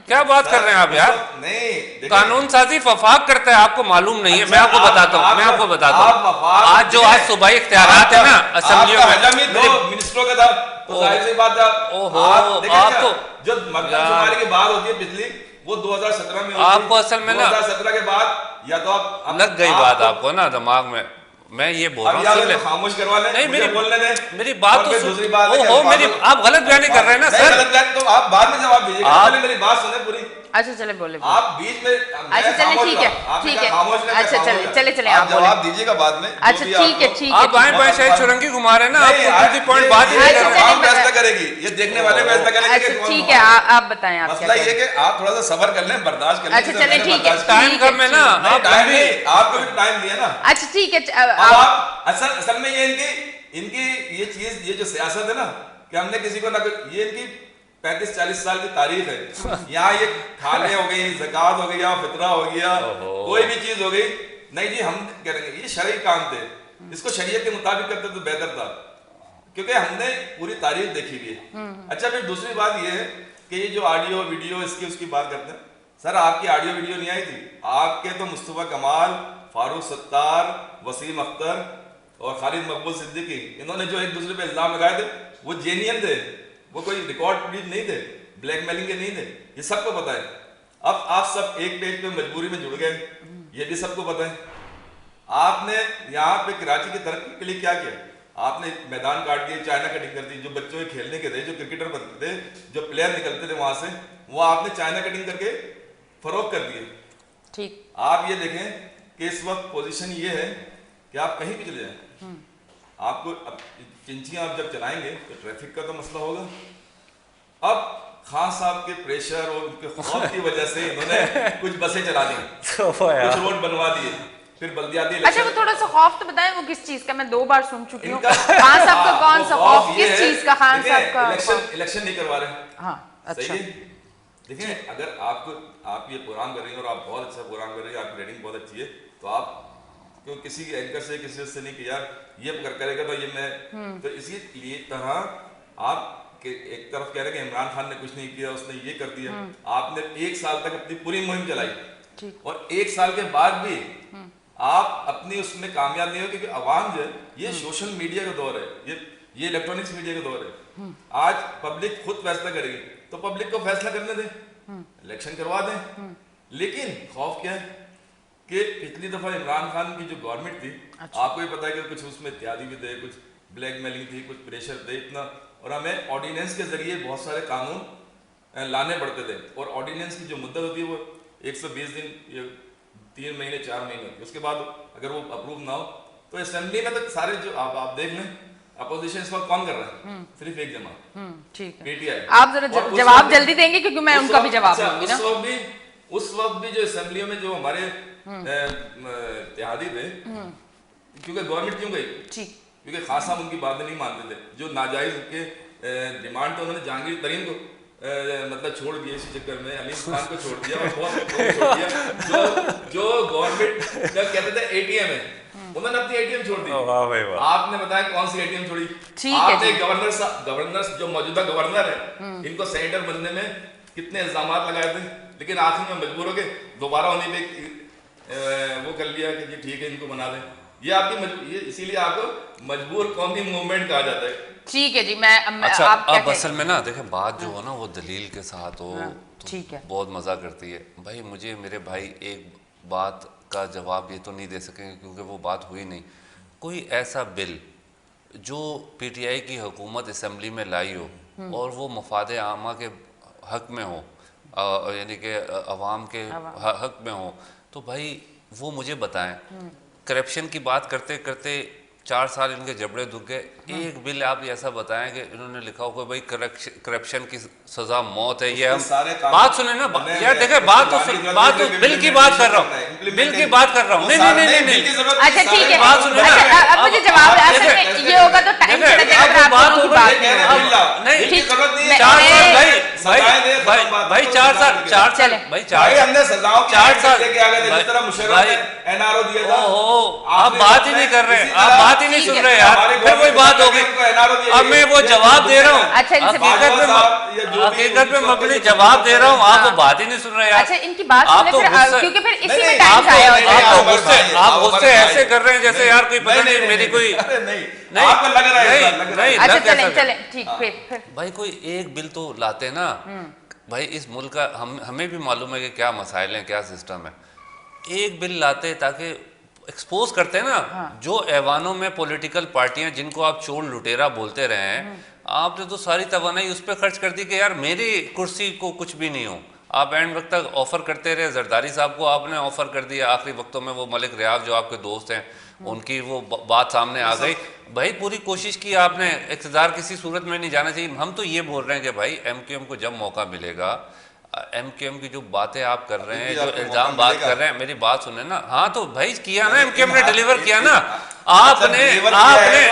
Speaker 3: क्या बात कर रहे हैं आप यार।
Speaker 2: नहीं,
Speaker 3: कानून साजी वफाक करता है, आपको मालूम नहीं है। मैं आपको बताता हूँ, मैं आपको बताता हूँ, आज जो आज सूबाई इख्तियारात है ना असेंबलियों में,
Speaker 2: मिनिस्टरों का था, तो जाहिर सी बात है
Speaker 3: आपको
Speaker 2: जो मरदमशुमारी की बात होती है पिछली, वो 2017 में
Speaker 3: आपको असल में ना
Speaker 2: 2017 के बाद या तो आप
Speaker 3: लग गई बात आपको ना दिमाग में। मैं ये बोल रहा हूँ,
Speaker 2: खामोश करवा ले,
Speaker 3: नहीं
Speaker 2: मुझे बोलने दे,
Speaker 3: मेरी बात तो
Speaker 2: दूसरी बात
Speaker 3: मेरी आप गलत बयानी कर रहे हैं ना सर।
Speaker 2: तो आप बाद में जवाब दीजिएगा, पहले मेरी बात सुने पूरी।
Speaker 1: अच्छा चले बोले
Speaker 2: आप बीच में
Speaker 1: अच्छा चले ठीक है ठीक है अच्छा चले चले आप
Speaker 2: जवाब दीजिएगा बाद में।
Speaker 1: अच्छा ठीक है ठीक है
Speaker 3: आप बाएं बाएं शायद चुरंगी घुमा रहे हैं ना, आपको पॉइंट बात ही नहीं कर रहे।
Speaker 2: फैसला करेगी, ये देखने वाले फैसला करेंगे।
Speaker 1: अच्छा ठीक है आप बताएं आप
Speaker 2: मसला ये कि आप थोड़ा सा सब्र कर लें, बर्दाश्त कर लें।
Speaker 1: अच्छा चले ठीक है
Speaker 3: टाइम कम है ना,
Speaker 2: आपको भी टाइम दिया ना।
Speaker 1: अच्छा ठीक है
Speaker 2: आप असल में ये इनकी ये चीज, ये जो सियासत है ना कि हमने किसी को ना, ये इनकी 35-40 साल की तारीख है। यहाँ ये खाने हो गई, ज़कात हो गया, फितरा हो गया, कोई भी चीज हो गई, नहीं जी हम करेंगे, ये शरई काम थे, इसको शरीयत के मुताबिक करते तो बेहतर था, क्योंकि हमने पूरी तारीख देखी हुई है। अच्छा फिर दूसरी बात ये है कि ये जो ऑडियो वीडियो इसकी उसकी बात करते हैं, सर आपकी ऑडियो वीडियो नहीं आई थी, आपके तो मुस्तफा कमाल, फारूक सत्तार, वसीम अख्तर और खालिद मकबूल सिद्दीकी, इन्होंने जो एक दूसरे पे इल्जाम लगाए थे वो जेन्युइन थे, वो कोई रिकॉर्ड प्लीज नहीं थे, ब्लैकमेलिंग के नहीं थे, ये सबको पता है। अब आप सब एक पेज पे मजबूरी में जुड़ गए, ये भी सबको पता है। आपने यहाँ पे कराची की तरक्की के लिए क्या किया? आपने मैदान काट दिए, चाइना कटिंग कर दी, जो बच्चों के खेलने के थे, जो क्रिकेटर बनते थे, जो प्लेयर निकलते थे वहां से, वो आपने चाइना कटिंग करके फरोख्त कर दिए।
Speaker 1: ठीक,
Speaker 2: आप ये देखें कि इस वक्त पोजीशन ये है कि आप कहीं भी चले जाएं, आपको अब चिंचियां आप जब चलाएंगे तो ट्रैफिक का तो मसला होगा। अब खान साहब के प्रेशर और उनके खौफ की वजह से इन्होंने कुछ बसें चला दी, कुछ रोड बनवा दिए, फिर बल्दियाती इलेक्शन।
Speaker 1: अच्छा वो थोड़ा सा खौफ तो बताएं, वो किस चीज का? मैं 2 बार सुन चुकी हूँ। खान साहब का कौन सा खौफ, किस चीज का? खान साहब का
Speaker 2: इलेक्शन नहीं करवा रहे।
Speaker 1: हाँ अच्छा
Speaker 2: देखिए, अगर आप ये प्रोग्राम कर रही हैं और आप बहुत अच्छा प्रोग्राम कर रही हैं, आपकी रेटिंग बहुत अच्छी है, तो आप क्यों किसी एंकर से किसी से नहीं कि यार ये करेगा तो ये मैं, तो इसी लिए तरह आप एक तरफ कह रहे हैं कि इमरान खान ने कुछ नहीं किया, उसने ये कर दिया। आपने 1 साल तक अपनी पूरी मुहिम चलाई और 1 साल के बाद भी आप अपनी उसमें कामयाब नहीं हो, क्योंकि अवाम जो है, ये सोशल मीडिया का दौर है, ये इलेक्ट्रॉनिक्स मीडिया का दौर है। आज पब्लिक खुद फैसला करेगी, तो पब्लिक को फैसला करने दें, इलेक्शन करवा दें। लेकिन खौफ क्या है कि पिछली दफा इमरान खान की जो गवर्नमेंट थी, आपको भी पता है कि कुछ उसमें इत्यादि भी थे, कुछ ब्लैकमेलिंग थी, कुछ प्रेशर थे इतना, और हमें ऑर्डिनेंस के जरिए बहुत सारे कानून लाने पड़ते थे, और ऑर्डिनेंस की जो मुद्दत होती है वो 120 दिन, 3 महीने 4 महीने होती है। उसके बाद अगर वो अप्रूव ना हो तो असेंबली में तो सारे जो आप देख लें, अपोजिशन इस वक्त कौन कर रहा है? सिर्फ एक जमात,
Speaker 1: ठीक है।
Speaker 2: पीटीआई।
Speaker 1: आप जरा जवाब जल्दी देंगे क्योंकि मैं उनका भी जवाब दूंगी ना।
Speaker 2: उस वक्त भी जो असेंबलियों में जो हमारे इत्तेहादी थे, क्योंकि गवर्नमेंट क्यों गई? क्योंकि खास साहब उनकी बातें नहीं मानते थे, जो नाजायज के डिमांड थे उन्होंने जहांगीर तरीन को मतलब छोड़ दिया, इसी चक्कर में अली खान को छोड़ दिया और बहुत छोड़ दिया। जो गवर्नमेंट जब कहते थे एटीएम है, उन्होंने अपनी एटीएम छोड़ दी। आपने बताया कौन सी एटीएम छोड़ी? आपने गवर्नर जो मौजूदा गवर्नर है, इनको सेनेटर बनने में कितने इल्जाम लगाए थे, लेकिन आखिर में मजबूर हो गए, दोबारा होने पे वो कर लिया कि ठीक है इनको बना दें। ये आपकी ये इसीलिए आपको मजबूर कौमी मूवमेंट कहा जाता है।
Speaker 1: ठीक है जी, मैं
Speaker 3: अच्छा, अब असल में ना देखें, बात जो हो ना वो दलील के साथ हो तो
Speaker 1: ठीक है,
Speaker 3: बहुत मजा करती है। भाई मुझे मेरे भाई एक बात का जवाब ये तो नहीं दे सकेंगे क्योंकि वो बात हुई नहीं। कोई ऐसा बिल जो पीटीआई की हुकूमत असेंबली में लाई हो और वो मफाद आमा के हक में हो, यानी कि अवाम के हक में हो, तो भाई वो मुझे बताएं। करप्शन की बात करते करते 4 साल इनके जबड़े दुख गए। एक बिल आप ऐसा बताएं कि इन्होंने लिखा हो कि भाई करप्शन की सजा मौत है। ये हम बात सुने ना यार, देखे बात तो बिल की बात कर रहा हूँ, बिल की बात कर रहा हूँ। नहीं
Speaker 1: अच्छा ठीक है, बात सुने ना, अब मुझे जवाब ये होगा तो टाइम चला जाएगा। बात हो गई नहीं, 4 साल भाई 4 साल भाई 4
Speaker 2: हमने सजाओं
Speaker 3: 4 साल
Speaker 2: लेके आ गए, जिस तरह मुशर्रफ ने एनआरओ दिया था।
Speaker 3: आप बात ही नहीं कर रहे, आप बात ही नहीं सुन रहे यार, फिर कोई बात होगी। अब मैं वो जवाब दे रहा हूँ, हकीकत में मैं अपनी जवाब दे रहा हूँ, आप वो बात ही नहीं सुन रहे यार।
Speaker 1: अच्छा इनकी बात सुने फिर, क्योंकि फिर इसी में टाइम जाया हो जाएगा।
Speaker 3: आप गुस्से ऐसे कर रहे हैं जैसे यार कोई पता नहीं मेरी कोई नहीं
Speaker 2: आपको लग रहा है
Speaker 3: नहीं।
Speaker 1: अच्छा चले ठीक, फिर
Speaker 3: भाई कोई एक बिल तो लाते ना भाई, इस मुल्क का हमें भी मालूम है कि क्या मसाइल हैं, क्या सिस्टम है। एक बिल लाते ताकि एक्सपोज करते हैं ना जो ऐवानों में पॉलिटिकल पार्टियां जिनको आप चोर लुटेरा बोलते रहे हैं, आपने तो सारी तवानाई उस पर खर्च कर दी कि यार मेरी कुर्सी को कुछ भी नहीं हो, आप एंड वक्त तक ऑफर करते रहे। जरदारी साहब को आपने ऑफर कर दिया आखिरी वक्तों में, वो मलिक रियाज जो आपके दोस्त हैं उनकी वो बात सामने आ गई। भाई पूरी कोशिश की आपने, इक़्तिदार किसी सूरत में नहीं जाना चाहिए। हम तो ये बोल रहे हैं कि भाई एमक्यूएम को जब मौका मिलेगा, एमक्यूएम की जो बातें आप कर रहे हैं, जो इल्जाम बात कर रहे हैं, मेरी बात सुने ना। हाँ तो भाई किया ना, एमक्यूएम ने डिलीवर किया ना। आपने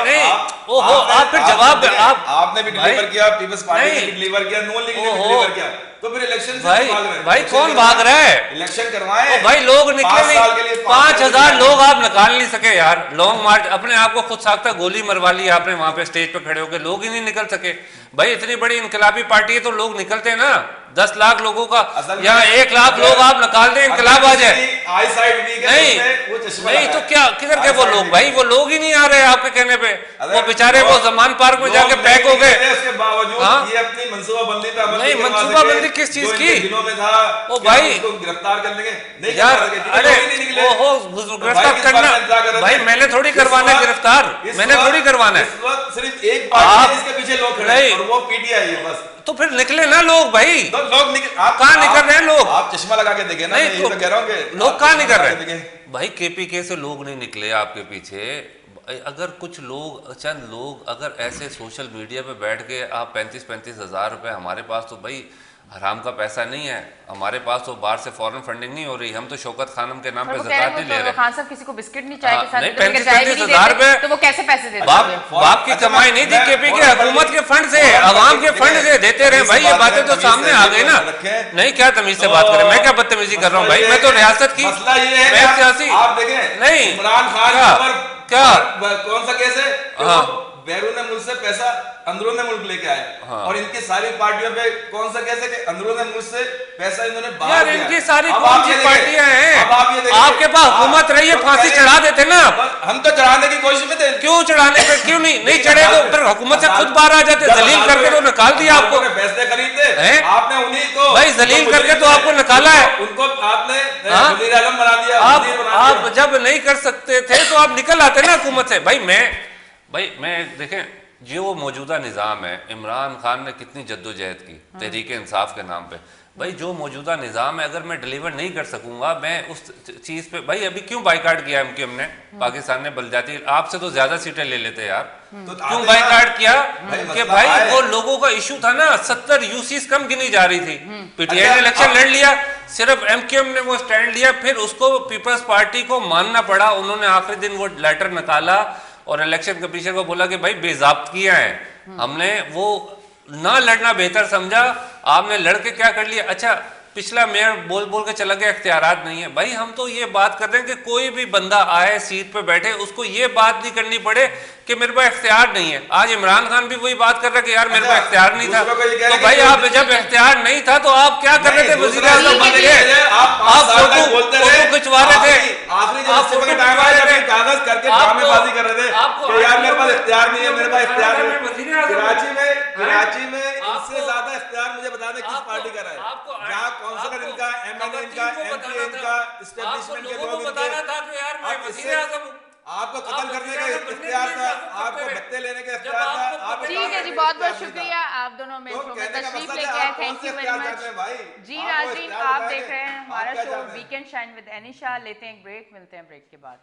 Speaker 3: नहीं, ओहो आप फिर जवाब
Speaker 2: आपने भी डिलीवर किया, पीपल्स पार्टी ने भी डिलीवर किया, नून लीग ने भी डिलीवर किया, तो फिर इलेक्शन से भाग रहे हैं।
Speaker 3: भाई कौन भाग रहा है?
Speaker 2: इलेक्शन करवाएं।
Speaker 3: भाई लोग निकले नहीं, 5000 लोग आप निकाल नहीं सके यार। लॉन्ग मार्च, अपने आप को खुद साख्ता गोली मरवा ली आपने वहां पे स्टेज पे खड़े होकर, लोग ही नहीं निकल सके। भाई इतनी बड़ी इनकलाबी पार्टी है तो लोग निकलते ना। 10 लाख लोगों का यहाँ 1 लाख लोग आप निकाल दें, इनकलाब आ जाए। नहीं तो क्या किधर के वो लोग? भाई वो लोग ही नहीं आ रहे आपके कहने पे, वो बेचारे वो जमान पार्क में जाके पैक हो गए।
Speaker 2: उसके बावजूद ये अपनी मनसूबाबंदी पे
Speaker 3: नहीं, मनसूबाबंदी किस चीज की?
Speaker 2: दिनों में था
Speaker 3: ओ भाई
Speaker 2: गिरफ्तार कर लेंगे, नहीं
Speaker 3: यार, अरे ओहो गिरफ्तार करना भाई, मैंने थोड़ी करवाना है गिरफ्तार, मैंने थोड़ी करवाना है।
Speaker 2: सिर्फ एक पार्टी जिसके पीछे लोग खड़े हैं और वो पीटीआई है बस।
Speaker 3: तो फिर निकले ना लोग भाई,
Speaker 2: तो लोग
Speaker 3: कहाँ निकल रहे हैं लोग?
Speaker 2: आप चश्मा लगा के देखे ना, मैं ये तो कह रहा हूँ कि
Speaker 3: लोग कहाँ निकल रहे हैं भाई? केपीके से लोग नहीं निकले आपके पीछे। अगर कुछ लोग, चंद लोग अगर ऐसे सोशल मीडिया पे बैठ के आप 35-35 हज़ार रुपए, हमारे पास तो भाई हराम का पैसा नहीं है, हमारे पास तो बाहर से फॉरेन फंडिंग नहीं हो रही, हम तो शौकत खानम के नाम पे ज़कात नहीं ले रहे।
Speaker 1: खान साहब किसी को बिस्किट नहीं चाहिए के साथ,
Speaker 3: नहीं 35-35 हज़ार रुपए
Speaker 1: तो वो कैसे पैसे देते?
Speaker 3: बाप की कमाई नहीं थी केपीके, हुकूमत के फंड से, अवाम के फंड से देते रहे भाई। ये बातें तो सामने आ गई ना। नहीं क्या तमीज से बात करें, मैं क्या बदतमीजी कर रहा हूँ भाई? मैं तो रियासत की, मैं सियासी नहीं।
Speaker 2: इमरान खान
Speaker 3: क्या
Speaker 2: कौन सा केस है? बैरून मुल्क से पैसा अंदरूनी मुल्क लेके आए। और इनकी सारी पार्टियों पे कौन सा केस है कि अंदरूनी मुल्क से पैसा इन्होंने बाहर किया।
Speaker 3: इनकी सारी कौन सी पार्टियां हैं? आपके पास हुकूमत रही है, फांसी चढ़ा देते ना।
Speaker 2: हम तो चढ़ाने की कोशिश में थे।
Speaker 3: क्यों चढ़ाने पे, क्यों नहीं चढ़े तो फिर हुकूमत से खुद बाहर आ जाते। जलील करके तो निकाल दिया आपको,
Speaker 2: पैसे खरीदते आपने उन्हीं को
Speaker 3: भाई जलील करके तो आपको निकाला है,
Speaker 2: उनको आपने वज़ीर आज़म बना दिया।
Speaker 3: आप जब नहीं कर सकते थे तो आप निकल आते ना हुकूमत से। भाई मैं देखें, जो मौजूदा निज़ाम है, इमरान खान ने कितनी जद्दोजहद की तहरीक इंसाफ के नाम पे। भाई जो मौजूदा निज़ाम है, अगर मैं डिलीवर नहीं कर सकूंगा, मैं उस चीज़ पे, भाई अभी क्यों बाइकाट किया एमक्यूएम ने? पाकिस्तान ने बलजाती, आपसे तो ज्यादा सीटें ले लेते यार, तो क्यों बाइकाट किया? कि भाई वो लोगों का इशू था ना, 70 यूसीस कम गिनी जा रही थी। पीटीआई ने इलेक्शन लड़ लिया, सिर्फ एमक्यूएम ने वो स्टैंड लिया, फिर उसको पीपल्स पार्टी को मानना पड़ा। उन्होंने आखिरी दिन वो लेटर निकाला और इलेक्शन कमीशन को बोला कि भाई बेज़ाब्तियां हैं, हमने वो ना लड़ना बेहतर समझा, आपने लड़के क्या कर लिया? अच्छा पिछला मेयर बोल के चला गया, इख्तियारात नहीं है। भाई हम तो ये बात कर रहे हैं कि कोई भी बंदा आए सीट पे बैठे, उसको ये बात नहीं करनी पड़े कि मेरे पास इख्तियार नहीं है। आज इमरान खान भी वही बात कर रहा है कि यार मेरे पास इख्तियार नहीं था। तो भाई आप जब इख्तियार नहीं था तो आप क्या कर रहे थे? वज़ीर आज़म बन गए, आप फोटो खिंचवा रहे थे, आप फोटो खिंचवा रहे थे,
Speaker 2: कागज करके ड्रामेबाजी कर रहे थे कि यार मेरे पास इख्तियार नहीं है, मेरे पास इख्तियार नहीं है। कराची में इससे ज्यादा इख्तियार मुझे बता दें किस पार्टी का रहा है, जहाँ काउंसलर इनका, एमएलए इनका, एमपी इनका, एस्टैब्लिशमेंट के लोग इनके, आपको कत्ल करने का इख्तियार था, आपको भत्ते लेने का इख्तियार था।
Speaker 1: ठीक है जी, बहुत बहुत शुक्रिया आप दोनों में शो में तशरीफ लेके आए, थैंक यू वेरी मच जी। नाज़रीन आप देख रहे हैं हमारा show weekend shine with Anisha. लेते हैं एक ब्रेक, मिलते हैं ब्रेक के बाद।